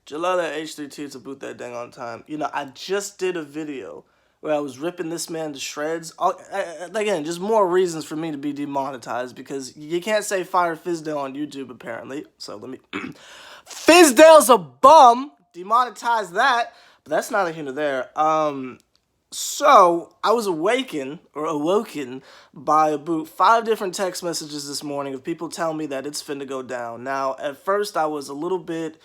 Jalala H3T to boot that dang on time. You know, I just did a video where I was ripping this man to shreds. Again, just more reasons for me to be demonetized because you can't say fire Fizdale on YouTube apparently. So let me. Fizdale's a bum. Demonetize that. But that's neither here nor there. So I was awoken by about 5 different text messages this morning of people telling me that it's finna go down. Now, at first I was a little bit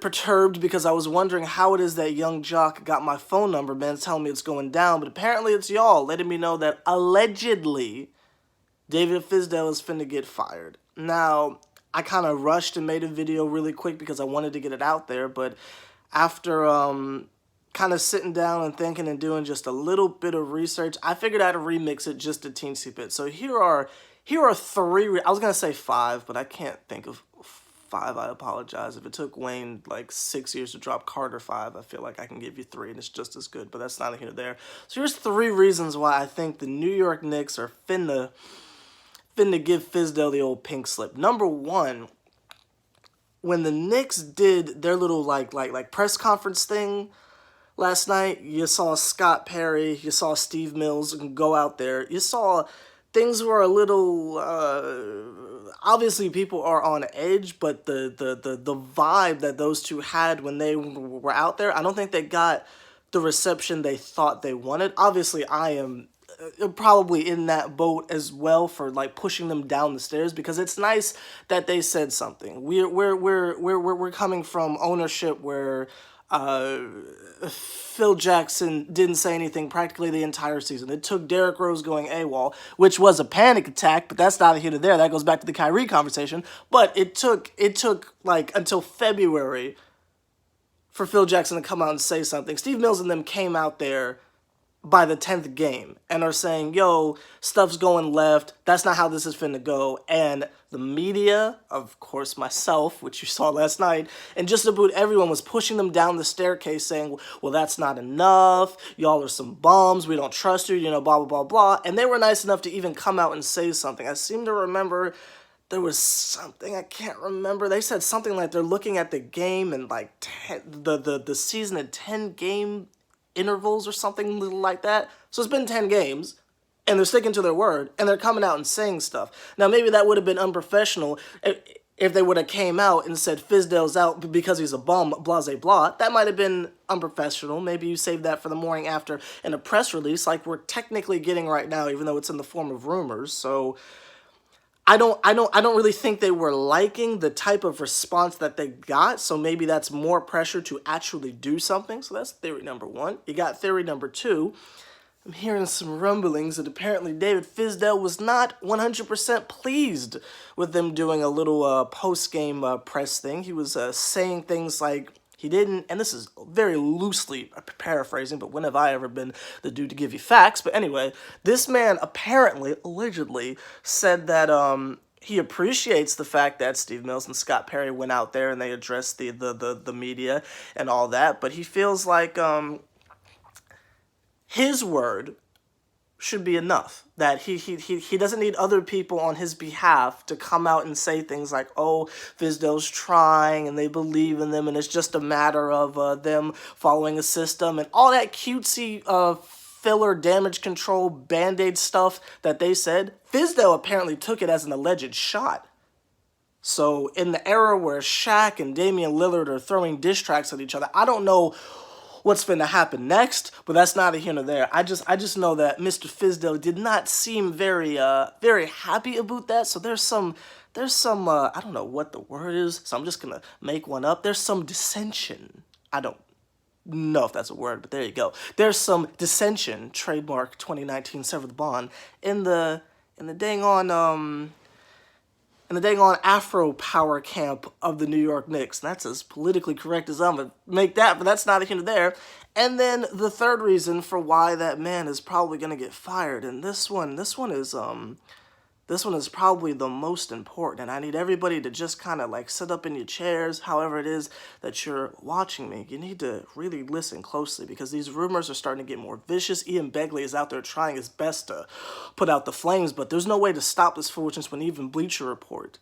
perturbed because I was wondering how it is that young jock got my phone number, man, telling me it's going down. But apparently it's y'all letting me know that allegedly David Fizdale is finna get fired. Now, I kind of rushed and made a video really quick because I wanted to get it out there. But after kind of sitting down and thinking and doing just a little bit of research, I figured I'd remix it just a teensy bit. So here are 3. I was gonna say 5, but I can't think of 5. I apologize. If it took Wayne like 6 years to drop Carter 5, I feel like I can give you 3 and it's just as good, but that's neither here nor there. So here's 3 reasons why I think the New York Knicks are finna give Fizdale the old pink slip. Number 1, when the Knicks did their little like press conference thing last night, you saw Scott Perry, you saw Steve Mills go out there. You saw things were a little obviously people are on edge, but the vibe that those two had when they were out there, I don't think they got the reception they thought they wanted. Obviously, I am probably in that boat as well for like pushing them down the stairs because it's nice that they said something. We're coming from ownership where Phil Jackson didn't say anything practically the entire season. It took Derrick Rose going AWOL, which was a panic attack, but that's neither here nor there. That goes back to the Kyrie conversation. But it took like until February for Phil Jackson to come out and say something. Steve Mills and them came out there by the 10th game and are saying, yo, stuff's going left. That's not how this is finna go. And the media, of course myself, which you saw last night, and just about everyone was pushing them down the staircase saying, well, that's not enough. Y'all are some bums. We don't trust you, you know, blah, blah, blah, blah. And they were nice enough to even come out and say something. I seem to remember there was something, I can't remember. They said something like they're looking at the game and like the season in 10 game intervals or something like that. So it's been 10 games and they're sticking to their word and they're coming out and saying stuff. Now maybe that would have been unprofessional if they would have came out and said Fizdale's out because he's a bum, blah, blah, blah. That might have been unprofessional. Maybe you save that for the morning after in a press release like we're technically getting right now, even though it's in the form of rumors. So I don't really think they were liking the type of response that they got, so maybe that's more pressure to actually do something. So that's theory number 1. You got theory number 2. I'm hearing some rumblings that apparently David Fizdale was not 100% pleased with them doing a little post-game press thing. He was saying things like, he didn't, and this is very loosely paraphrasing, but when have I ever been the dude to give you facts? But anyway, this man apparently, allegedly, said that he appreciates the fact that Steve Mills and Scott Perry went out there and they addressed the media and all that, but he feels like his word should be enough. That he doesn't need other people on his behalf to come out and say things like, oh, Fizdale's trying and they believe in them and it's just a matter of them following a system and all that cutesy filler damage control Band-Aid stuff that they said. Fizdale apparently took it as an alleged shot. So in the era where Shaq and Damian Lillard are throwing diss tracks at each other, I don't know what's finna happen next, but that's neither here nor there. I just know that Mr. Fizdale did not seem very happy about that. So there's some I don't know what the word is, so I'm just gonna make one up. There's some dissension. I don't know if that's a word, but there you go. There's some dissension, trademark 2019 Sever the Bond, in the dang on Afro power camp of the New York Knicks. And that's as politically correct as I'm gonna make that, but that's neither here nor there. And then the third reason for why that man is probably gonna get fired, and this one is probably the most important, and I need everybody to just kind of like sit up in your chairs, however it is that you're watching me. You need to really listen closely because these rumors are starting to get more vicious. Ian Begley is out there trying his best to put out the flames, but there's no way to stop this foolishness when even Bleacher Report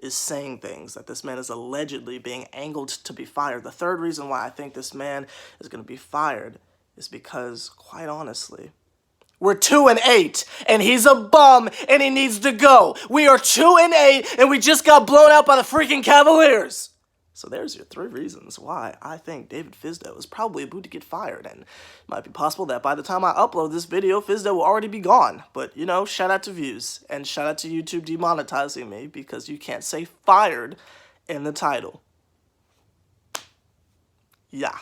is saying things, that this man is allegedly being angled to be fired. The third reason why I think this man is going to be fired is because, quite honestly, we're 2-8, and he's a bum, and he needs to go. We are 2-8, and we just got blown out by the freaking Cavaliers. So there's your 3 reasons why I think David Fizdale is probably about to get fired, and it might be possible that by the time I upload this video, Fizdale will already be gone. But, you know, shout out to views, and shout out to YouTube demonetizing me, because you can't say fired in the title. Yeah.